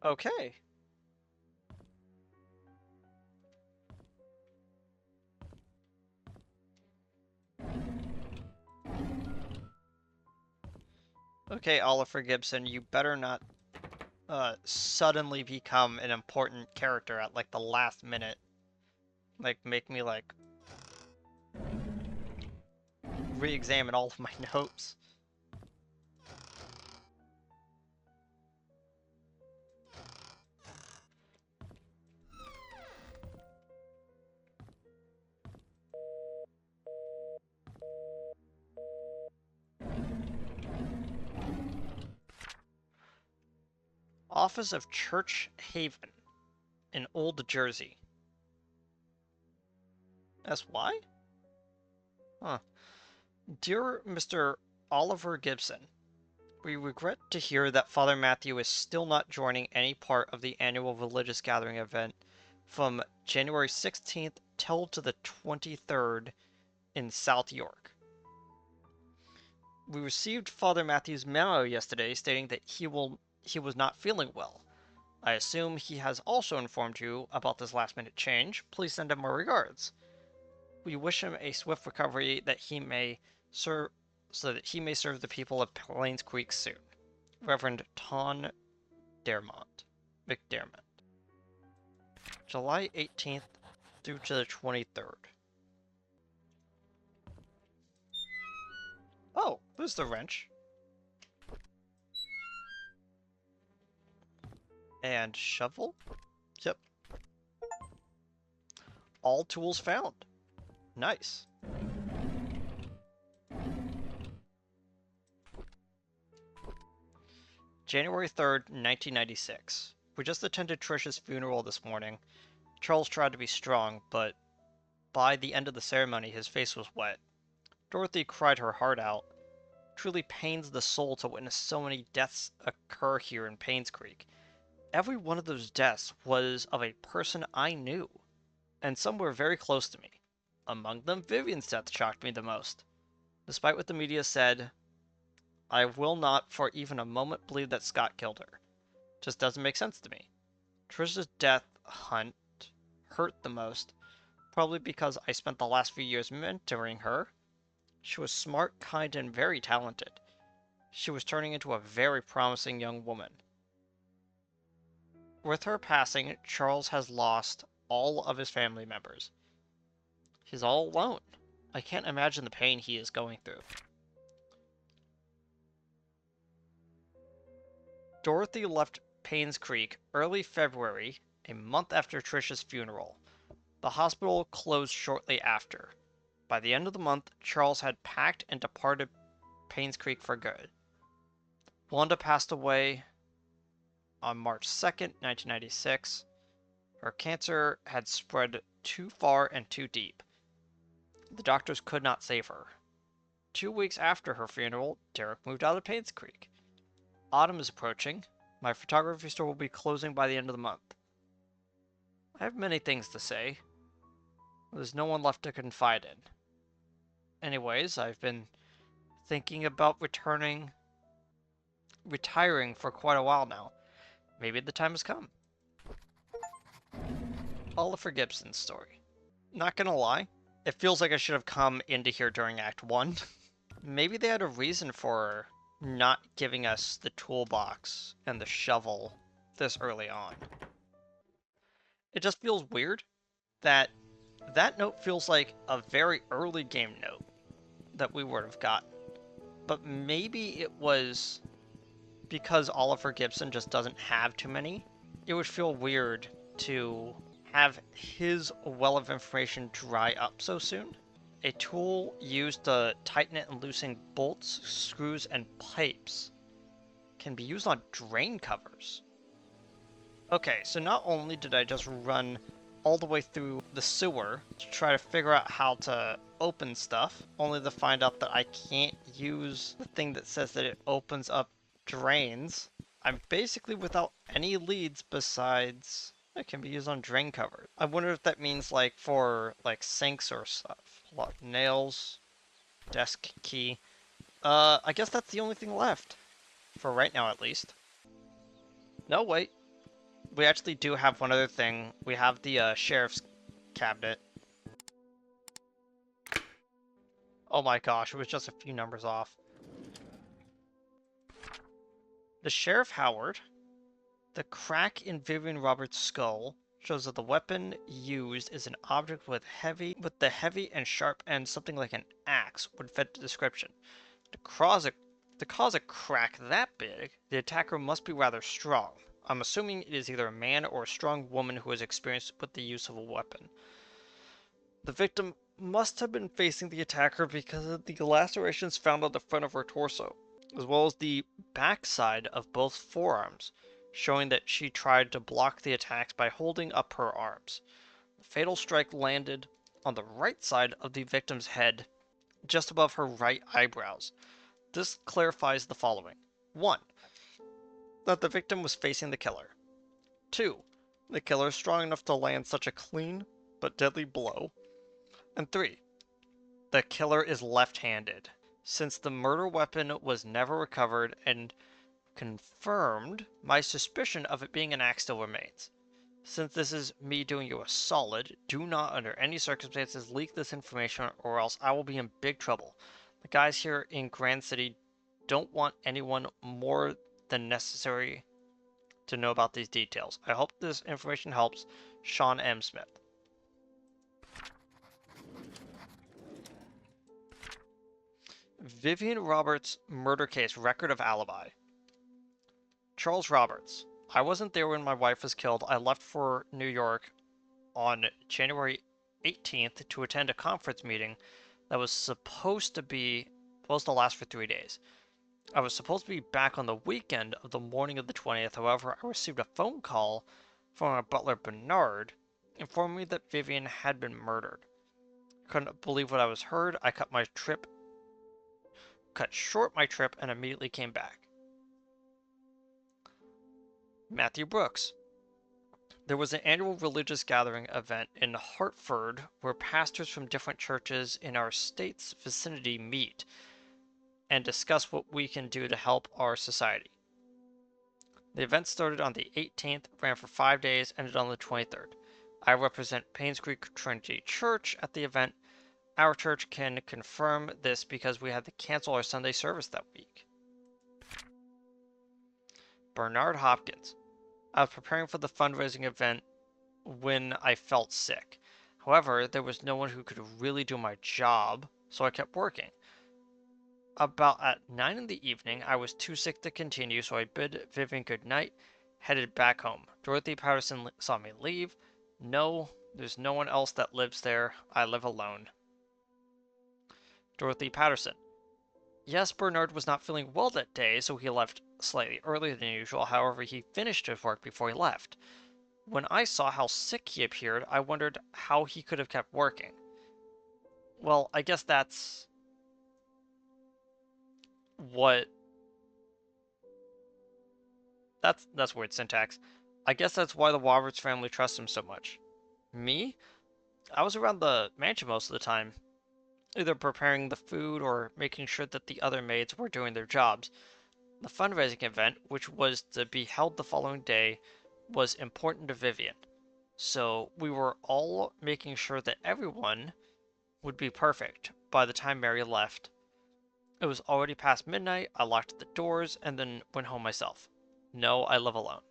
Okay. Okay, Oliver Gibson, you better not suddenly become an important character at like the last minute. Like make me like re-examine all of my notes. Office of Church Haven in Old Jersey. SY? Huh. Dear Mr. Oliver Gibson, we regret to hear that Father Matthew is still not joining any part of the annual religious gathering event from January 16th till to the 23rd in South York. We received Father Matthew's memo yesterday stating that he was not feeling well. I assume he has also informed you about this last minute change. Please send him our regards. We wish him a swift recovery that he may serve so that he may serve the people of Painscreek soon. Reverend Ton McDermott. July 18th through to the 23rd. Oh, there's the wrench. And shovel? Yep. All tools found. Nice. January 3rd, 1996. We just attended Trish's funeral this morning. Charles tried to be strong, but by the end of the ceremony his face was wet. Dorothy cried her heart out. Truly pains the soul to witness so many deaths occur here in Painscreek. Every one of those deaths was of a person I knew, and some were very close to me. Among them, Vivian's death shocked me the most. Despite what the media said, I will not for even a moment believe that Scott killed her. Just doesn't make sense to me. Trish's death hunt hurt the most, probably because I spent the last few years mentoring her. She was smart, kind, and very talented. She was turning into a very promising young woman. With her passing, Charles has lost all of his family members. He's all alone. I can't imagine the pain he is going through. Dorothy left Painscreek early February, a month after Trish's funeral. The hospital closed shortly after. By the end of the month, Charles had packed and departed Painscreek for good. Wanda passed away on March 2nd, 1996. Her cancer had spread too far and too deep. The doctors could not save her. 2 weeks after her funeral, Derek moved out of Painscreek. Autumn is approaching. My photography store will be closing by the end of the month. I have many things to say. There's no one left to confide in. Anyways, I've been thinking about retiring for quite a while now. Maybe the time has come. Oliver Gibson's story. Not gonna lie, it feels like I should have come into here during Act 1. Maybe they had a reason for not giving us the toolbox and the shovel this early on. It just feels weird that that note feels like a very early game note that we would have gotten. But maybe it was because Oliver Gibson just doesn't have too many. It would feel weird to have his well of information dry up so soon. A tool used to tighten it and loosen bolts, screws, and pipes can be used on drain covers. Okay, so not only did I just run all the way through the sewer to try to figure out how to open stuff, only to find out that I can't use the thing that says that it opens up drains. I'm basically without any leads besides it can be used on drain covers. I wonder if that means like for like sinks or stuff. Nails, desk key. I guess that's the only thing left. For right now at least. No, wait. we actually do have one other thing. We have the sheriff's cabinet. Oh my gosh, it was just a few numbers off. The Sheriff Howard. The crack in Vivian Roberts' skull shows that the weapon used is an object with the heavy and sharp end, something like an axe would fit the description. To cause a crack that big, the attacker must be rather strong. I'm assuming it is either a man or a strong woman who has experience with the use of a weapon. The victim must have been facing the attacker because of the lacerations found on the front of her torso, as well as the backside of both forearms, showing that she tried to block the attacks by holding up her arms. The fatal strike landed on the right side of the victim's head, just above her right eyebrows. This clarifies the following. 1. That the victim was facing the killer. 2. The killer is strong enough to land such a clean but deadly blow. And 3. The killer is left-handed. Since the murder weapon was never recovered and confirmed, my suspicion of it being an axe still remains. Since this is me doing you a solid, do not under any circumstances leak this information or else I will be in big trouble. The guys here in Grand City don't want anyone more than necessary to know about these details. I hope this information helps. Sean M. Smith. Vivian Roberts' murder case record of alibi. Charles Roberts. I wasn't there when my wife was killed. I left for New York on January 18th to attend a conference meeting that was supposed to last for 3 days. I was supposed to be back on the weekend of the morning of the 20th. However, I received a phone call from my butler Bernard informing me that Vivian had been murdered. I couldn't believe what I was heard. I cut short my trip and immediately came back. Matthew Brooks. There was an annual religious gathering event in Hartford where pastors from different churches in our state's vicinity meet and discuss what we can do to help our society. The event started on the 18th, ran for 5 days, ended on the 23rd. I represent Painscreek Trinity Church at the event. Our church can confirm this because we had to cancel our Sunday service that week. Bernard Hopkins. I was preparing for the fundraising event when I felt sick. However, there was no one who could really do my job, so I kept working. About at 9 in the evening, I was too sick to continue, so I bid Vivian good night, headed back home. Dorothy Patterson saw me leave. No, there's no one else that lives there. I live alone. Dorothy Patterson. Yes, Bernard was not feeling well that day, so he left slightly earlier than usual. However, he finished his work before he left. When I saw how sick he appeared, I wondered how he could have kept working. Well, I guess that's what... That's weird syntax. I guess that's why the Roberts family trusts him so much. Me? I was around the mansion most of the time, either preparing the food or making sure that the other maids were doing their jobs. The fundraising event, which was to be held the following day, was important to Vivian. So we were all making sure that everyone would be perfect by the time Mary left. It was already past midnight. I locked the doors and then went home myself. No, I live alone.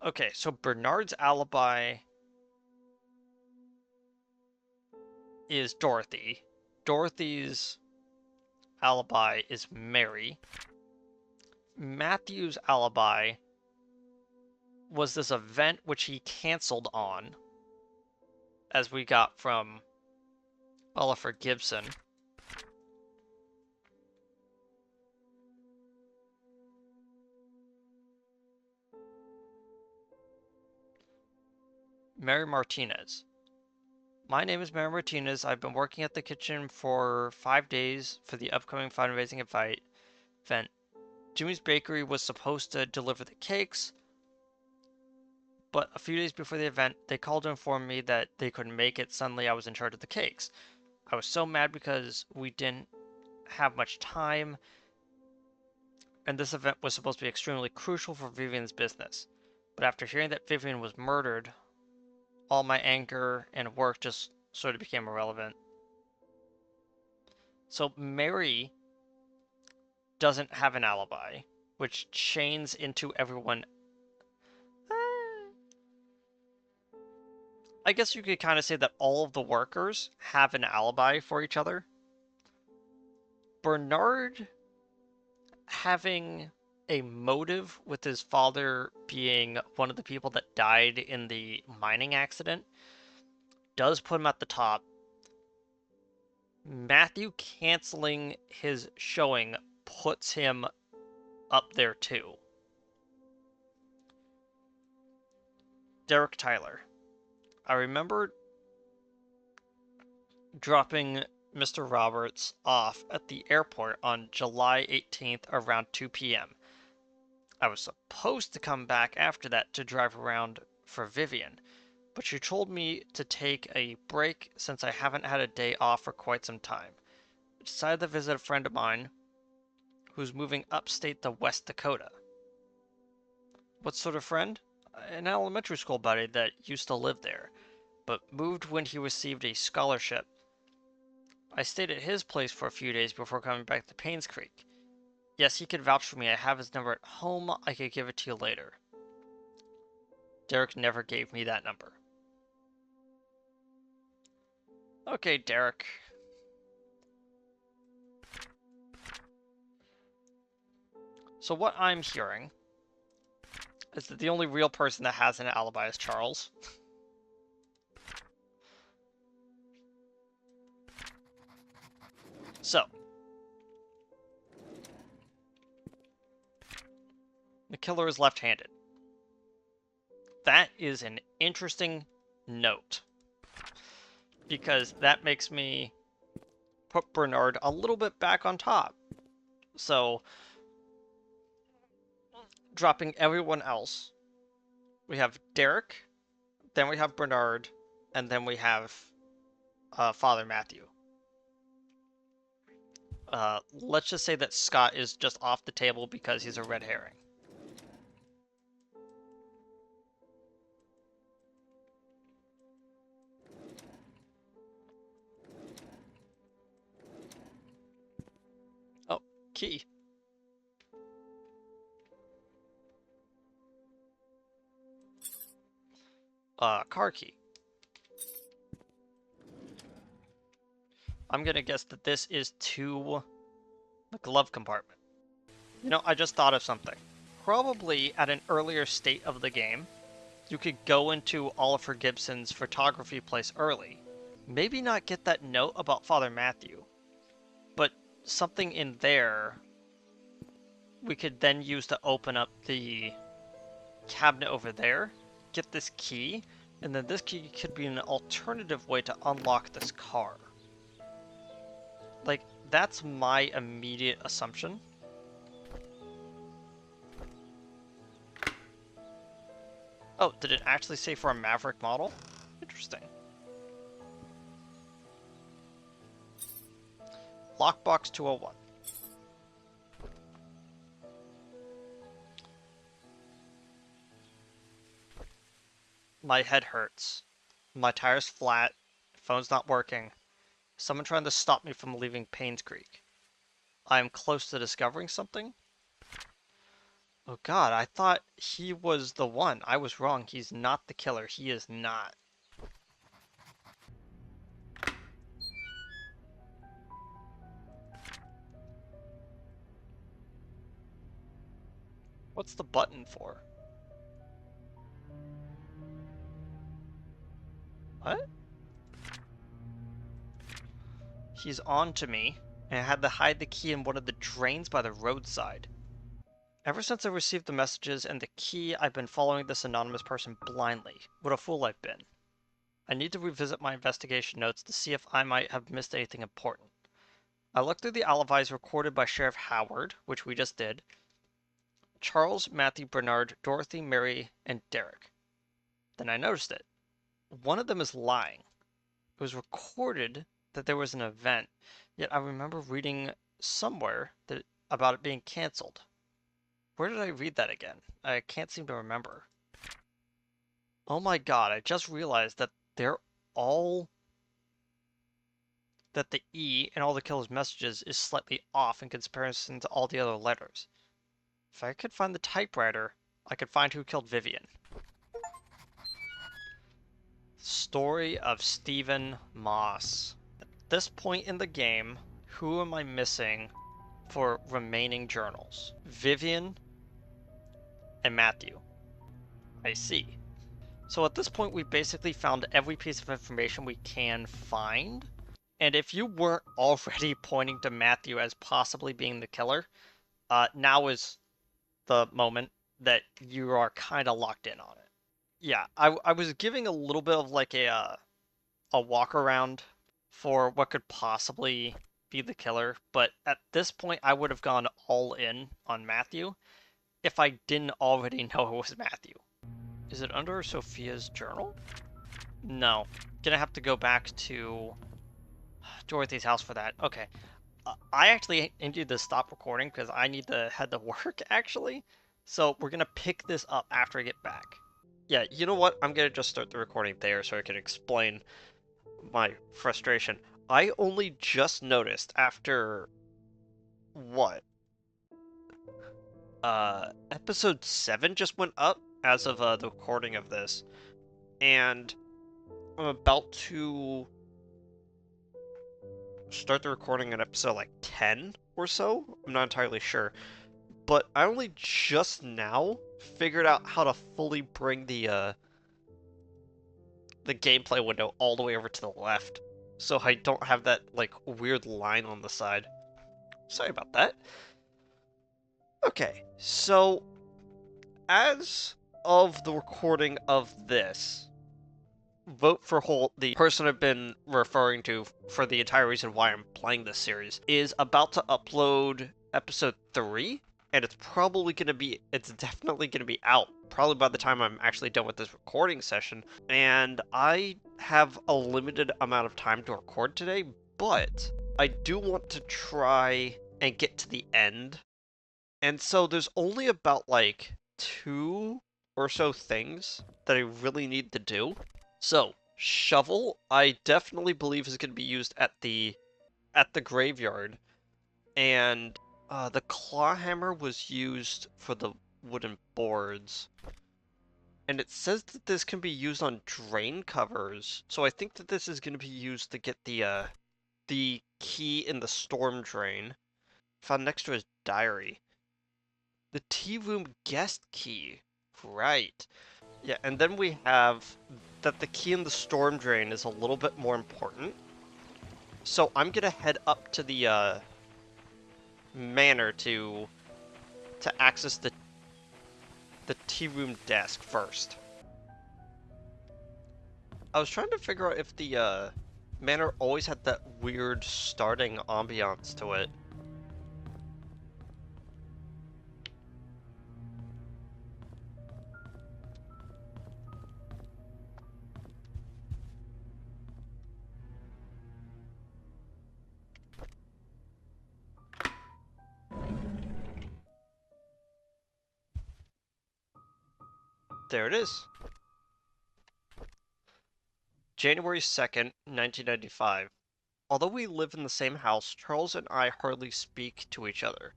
Okay, so Bernard's alibi is Dorothy. Dorothy's alibi is Mary. Matthew's alibi was this event which he canceled on, as we got from Oliver Gibson. Mary Martinez. My name is Mary Martinez. I've been working at the kitchen for 5 days for the upcoming fundraising event. Jimmy's Bakery was supposed to deliver the cakes, but a few days before the event, they called to inform me that they couldn't make it. Suddenly, I was in charge of the cakes. I was so mad because we didn't have much time, and this event was supposed to be extremely crucial for Vivian's business. But after hearing that Vivian was murdered, all my anger and work just sort of became irrelevant. So Mary doesn't have an alibi, which chains into everyone. I guess you could kind of say that all of the workers have an alibi for each other. Bernard having a motive with his father being one of the people that died in the mining accident does put him at the top. Matthew canceling his showing puts him up there too. Derek Tyler. I remember dropping Mr. Roberts off at the airport on July 18th around 2 p.m. I was supposed to come back after that to drive around for Vivian, but she told me to take a break since I haven't had a day off for quite some time. I decided to visit a friend of mine who's moving upstate to West Dakota. What sort of friend? An elementary school buddy that used to live there, but moved when he received a scholarship. I stayed at his place for a few days before coming back to Painscreek. Yes, he could vouch for me. I have his number at home. I could give it to you later. Derek never gave me that number. Okay, Derek. So what I'm hearing is that the only real person that has an alibi is Charles. So, the killer is left-handed. That is an interesting note, because that makes me put Bernard a little bit back on top. So, dropping everyone else, we have Derek, then we have Bernard, and then we have Father Matthew. Let's just say that Scott is just off the table because he's a red herring. Oh, key. Car key. I'm gonna guess that this is to the glove compartment. You know, I just thought of something. Probably at an earlier state of the game, you could go into Oliver Gibson's photography place early. Maybe not get that note about Father Matthew, but something in there we could then use to open up the cabinet over there, get this key, and then this key could be an alternative way to unlock this car. Like, that's my immediate assumption. Oh, did it actually say for a Maverick model? Interesting. Lockbox 201. My head hurts. My tire's flat. Phone's not working. Someone trying to stop me from leaving Painscreek. I am close to discovering something? Oh god, I thought he was the one. I was wrong. He's not the killer. He is not. What's the button for? What? He's on to me, and I had to hide the key in one of the drains by the roadside. Ever since I received the messages and the key, I've been following this anonymous person blindly. What a fool I've been. I need to revisit my investigation notes to see if I might have missed anything important. I looked through the alibis recorded by Sheriff Howard, which we just did. Charles, Matthew, Bernard, Dorothy, Mary, and Derek. Then I noticed it. One of them is lying. It was recorded that there was an event, yet I remember reading somewhere that about it being canceled. Where did I read that again? I can't seem to remember. Oh my god, I just realized that they're all that the E in all the killer's messages is slightly off in comparison to all the other letters. If I could find the typewriter, I could find who killed Vivian. Story of Stephen Moss. At this point in the game, who am I missing for remaining journals? Vivian and Matthew. I see. So at this point, we basically found every piece of information we can find. And if you weren't already pointing to Matthew as possibly being the killer, now is the moment that you are kind of locked in on it. Yeah, I was giving a little bit of like a walk around for what could possibly be the killer, but at this point I would have gone all in on Matthew if I didn't already know it was Matthew. Is it under Sophia's journal? No. Gonna have to go back to Dorothy's house for that. Okay. I actually need to stop recording because I need to head to work, actually. So we're gonna pick this up after I get back. Yeah, you know what? I'm gonna just start the recording there so I can explain my frustration. I only just noticed after what? Episode 7 just went up as of the recording of this, and I'm about to start the recording on episode like 10 or so. I'm not entirely sure, but I only just now figured out how to fully bring the gameplay window all the way over to the left, so I don't have that like weird line on the side. Sorry about that. Okay, so as of the recording of this, Vote for Holt, the person I've been referring to for the entire reason why I'm playing this series, is about to upload episode 3, and it's definitely going to be out, probably by the time I'm actually done with this recording session, and I have a limited amount of time to record today, but I do want to try and get to the end, and so there's only about like 2 or so things that I really need to do. So, shovel, I definitely believe is going to be used at the graveyard, and the claw hammer was used for the wooden boards. And it says that this can be used on drain covers, so I think that this is going to be used to get the key in the storm drain. Found next to his diary. The tea room guest key. Right. Yeah, and then we have that the key in the storm drain is a little bit more important. So I'm gonna head up to the manor to access the tea room desk first. I was trying to figure out if the manor always had that weird starting ambiance to it. There it is. January 2nd, 1995. Although we live in the same house, Charles and I hardly speak to each other.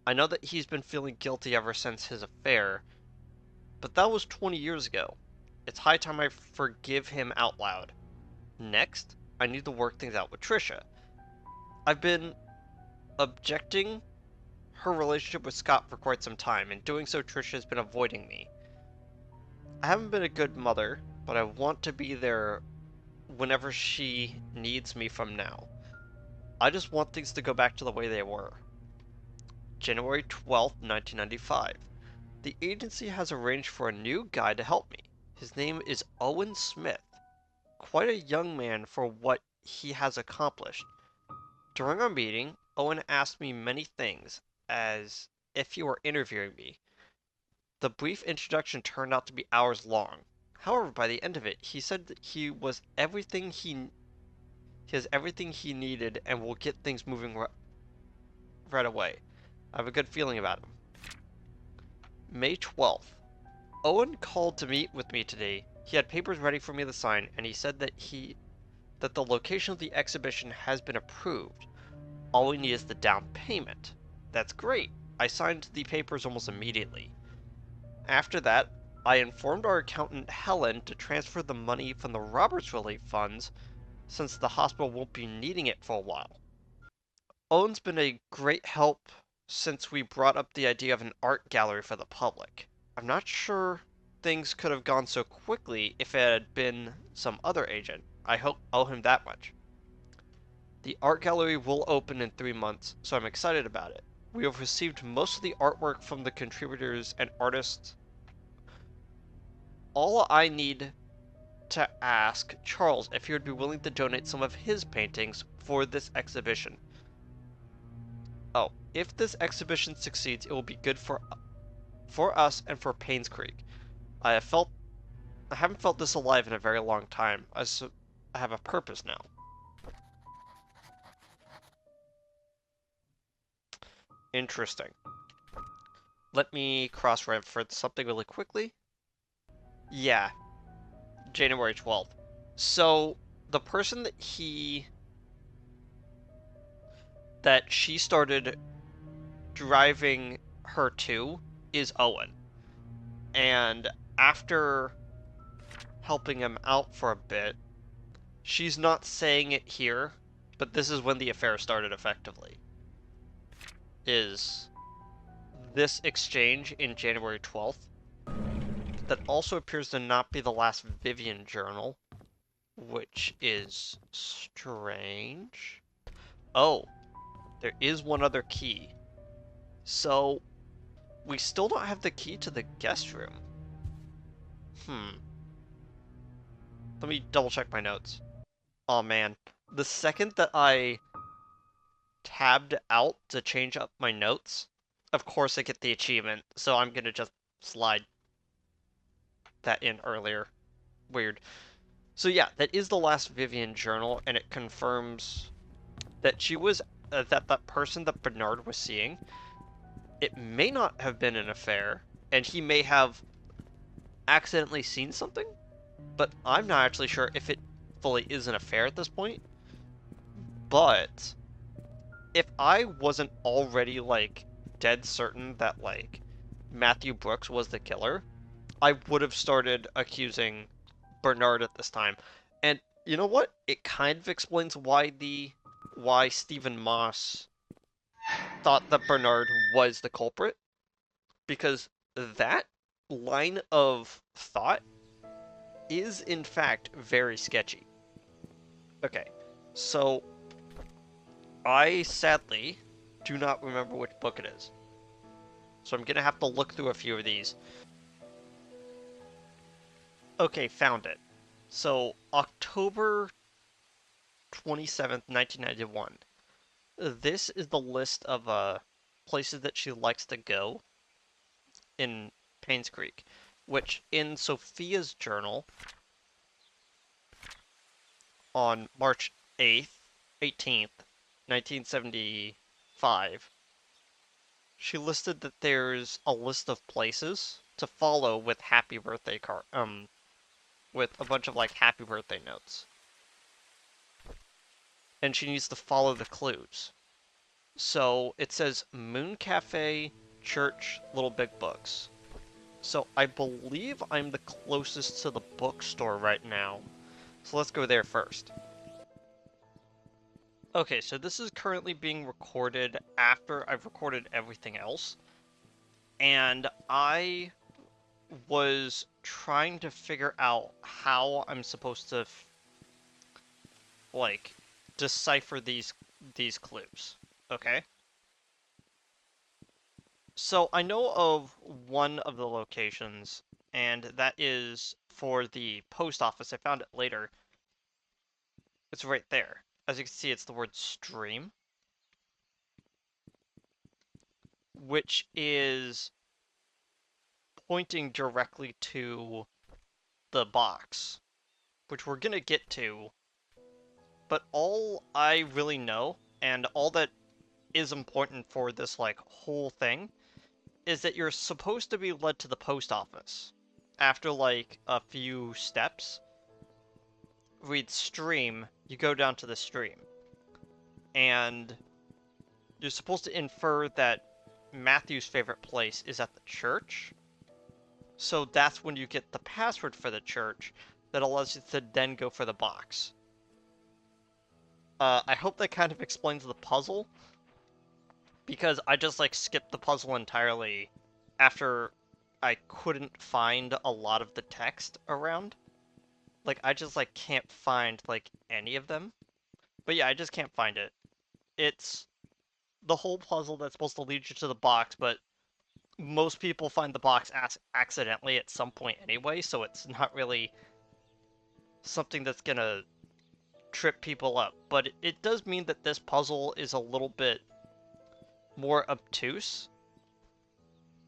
I know that he's been feeling guilty ever since his affair, but that was 20 years ago. It's high time I forgive him out loud. Next, I need to work things out with Trisha. I've been objecting her relationship with Scott for quite some time. In doing so, Trisha has been avoiding me. I haven't been a good mother, but I want to be there whenever she needs me from now. I just want things to go back to the way they were. January 12th, 1995. The agency has arranged for a new guy to help me. His name is Owen Smith. Quite a young man for what he has accomplished. During our meeting, Owen asked me many things, as if he were interviewing me. The brief introduction turned out to be hours long. However, by the end of it, he said that he has everything he needed and will get things moving right away. I have a good feeling about him. May 12th. Owen called to meet with me today. He had papers ready for me to sign, and he said that the location of the exhibition has been approved. All we need is the down payment. That's great. I signed the papers almost immediately. After that, I informed our accountant Helen to transfer the money from the Roberts Relief Funds since the hospital won't be needing it for a while. Owen's been a great help since we brought up the idea of an art gallery for the public. I'm not sure things could have gone so quickly if it had been some other agent. I owe him that much. The art gallery will open in 3 months, so I'm excited about it. We have received most of the artwork from the contributors and artists. All I need to ask Charles if he would be willing to donate some of his paintings for this exhibition. Oh, if this exhibition succeeds, it will be good for us and for Painscreek. I haven't felt this alive in a very long time. I have a purpose now. Interesting. Let me cross-reference something really quickly. Yeah, January 12th. So, the person that she started driving her to is Owen. And after helping him out for a bit, she's not saying it here, but this is when the affair started effectively. Is this exchange in January 12th that also appears to not be the last Vivian journal, which is strange. Oh, there is one other key. So, we still don't have the key to the guest room. Let me double check my notes. Oh man, the second that I tabbed out to change up my notes, of course I get the achievement, so I'm gonna just slide that in earlier. Weird. So yeah, that is the last Vivian journal, and it confirms that she was that person that Bernard was seeing. It may not have been an affair, and he may have accidentally seen something, but I'm not actually sure if it fully is an affair at this point. But if I wasn't already like dead certain that like Matthew Brooks was the killer, I would have started accusing Bernard at this time. And you know what? It kind of explains why Stephen Moss thought that Bernard was the culprit, because that line of thought is in fact very sketchy. Okay, so I sadly do not remember which book it is. So I'm gonna have to look through a few of these. Okay, found it. So, October 27th, 1991. This is the list of places that she likes to go in Painscreek, which in Sophia's journal on March 18th, 1975, she listed that there's a list of places to follow with happy birthday with a bunch of like happy birthday notes. And she needs to follow the clues. So it says Moon Cafe, Church, Little Big Books. So I believe I'm the closest to the bookstore right now. So let's go there first. Okay, so this is currently being recorded after I've recorded everything else. And I was trying to figure out how I'm supposed to like decipher these clues. Okay? So I know of one of the locations, and that is for the post office. I found it later. It's right there. As you can see, it's the word stream, which is pointing directly to the box, which we're gonna get to. But all I really know, and all that is important for this like whole thing, is that you're supposed to be led to the post office. After, like, a few steps, read stream, you go down to the stream. And you're supposed to infer that Matthew's favorite place is at the church. So that's when you get the password for the church that allows you to then go for the box. I hope that kind of explains the puzzle, because I just, like, skipped the puzzle entirely after I couldn't find a lot of the text around. Like, I just, like, can't find, like, any of them. But yeah, I just can't find it. It's the whole puzzle that's supposed to lead you to the box, but most people find the box accidentally at some point anyway, so it's not really something that's gonna trip people up. But it does mean that this puzzle is a little bit more obtuse.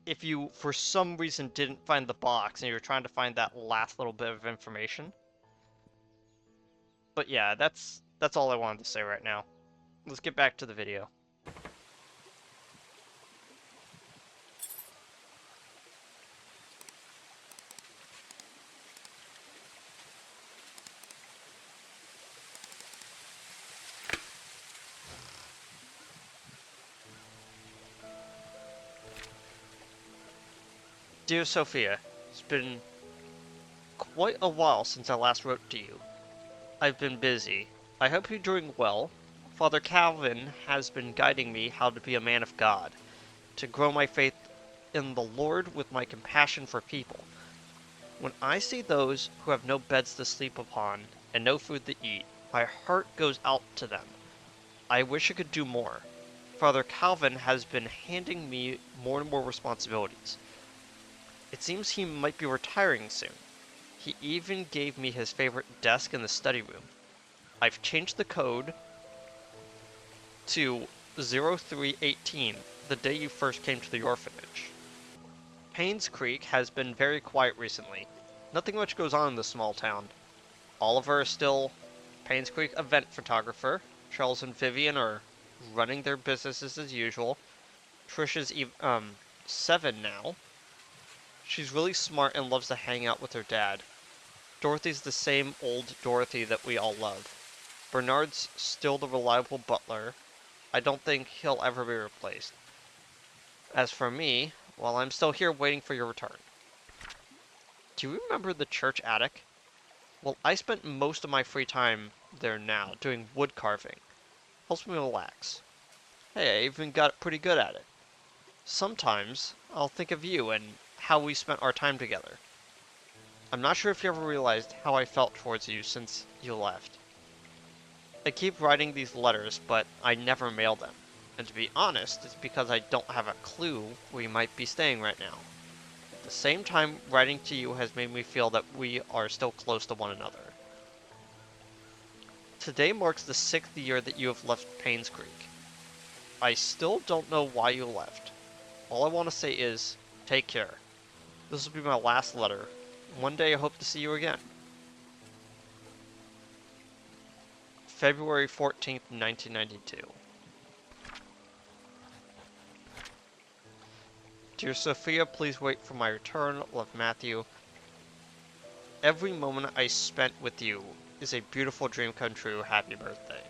If you, for some reason, didn't find the box and you're trying to find that last little bit of information. But yeah, that's all I wanted to say right now. Let's get back to the video. Dear Sophia, it's been quite a while since I last wrote to you. I've been busy. I hope you're doing well. Father Calvin has been guiding me how to be a man of God, to grow my faith in the Lord with my compassion for people. When I see those who have no beds to sleep upon and no food to eat, my heart goes out to them. I wish I could do more. Father Calvin has been handing me more and more responsibilities. It seems he might be retiring soon. He even gave me his favorite desk in the study room. I've changed the code to 0318, the day you first came to the orphanage. Painscreek has been very quiet recently. Nothing much goes on in this small town. Oliver is still Painscreek event photographer. Charles and Vivian are running their businesses as usual. Trisha's 7 now. She's really smart and loves to hang out with her dad. Dorothy's the same old Dorothy that we all love. Bernard's still the reliable butler. I don't think he'll ever be replaced. As for me, well, I'm still here waiting for your return. Do you remember the church attic? Well, I spent most of my free time there now, doing wood carving. Helps me relax. Hey, I even got pretty good at it. Sometimes, I'll think of you and how we spent our time together. I'm not sure if you ever realized how I felt towards you since you left. I keep writing these letters, but I never mail them. And to be honest, it's because I don't have a clue where you might be staying right now. At the same time, writing to you has made me feel that we are still close to one another. Today marks the 6th year that you have left Painscreek. I still don't know why you left. All I want to say is, take care. This will be my last letter. One day I hope to see you again. February 14th, 1992. Dear Sophia, please wait for my return. Love, Matthew. Every moment I spent with you is a beautiful dream come true. Happy birthday.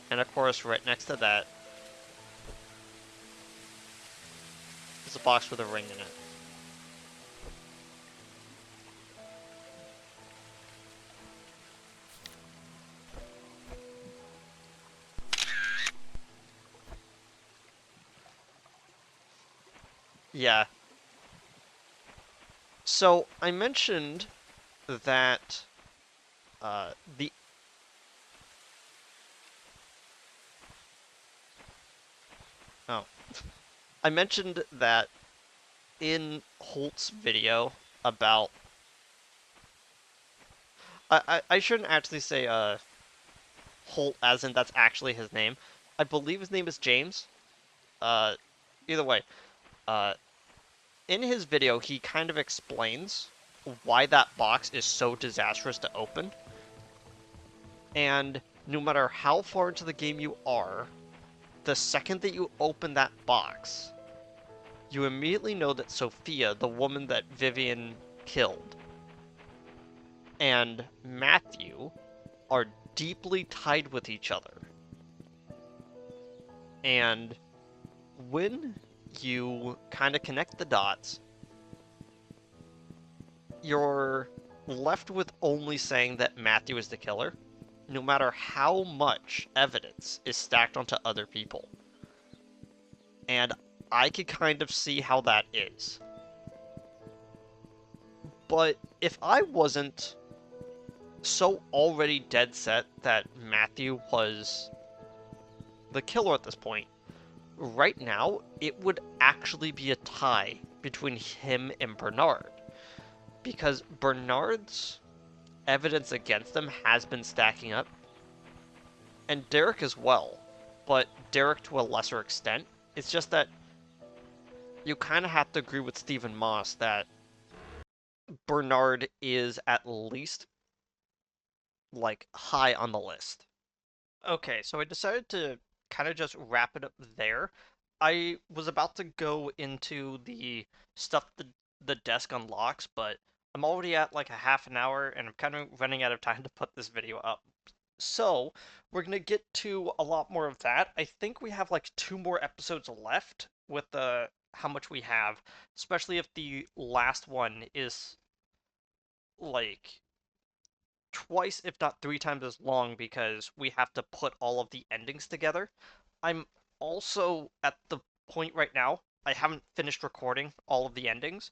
And of course, right next to that is a box with a ring in it. Yeah. So, I mentioned that the... Oh. I mentioned that in Holt's video about... I shouldn't actually say Holt as in that's actually his name. I believe his name is James. Either way. In his video, he kind of explains why that box is so disastrous to open. And no matter how far into the game you are, the second that you open that box, you immediately know that Sophia, the woman that Vivian killed, and Matthew are deeply tied with each other. And when you kind of connect the dots, you're left with only saying that Matthew is the killer, no matter how much evidence is stacked onto other people. And I could kind of see how that is. But if I wasn't so already dead set that Matthew was the killer at this point, right now it would actually be a tie between him and Bernard. Because Bernard's evidence against them has been stacking up, and Derek as well, but Derek to a lesser extent. It's just that you kind of have to agree with Stephen Moss that Bernard is at least like high on the list. Okay, so I decided to kind of just wrap it up there. I was about to go into the stuff the desk unlocks, but I'm already at like a half an hour and I'm kind of running out of time to put this video up. So, we're gonna get to a lot more of that. I think we have like 2 more episodes left with the how much we have, especially if the last one is like twice, if not 3 times as long, because we have to put all of the endings together. I'm also at the point right now, I haven't finished recording all of the endings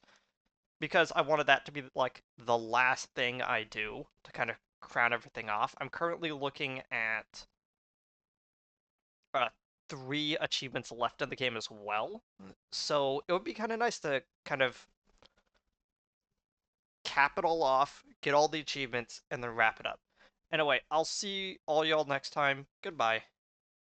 because I wanted that to be like the last thing I do to kind of crown everything off. I'm currently looking at uh, 3 achievements left in the game as well. So it would be kind of nice to kind of cap it all off, get all the achievements, and then wrap it up. Anyway, I'll see all y'all next time. Goodbye.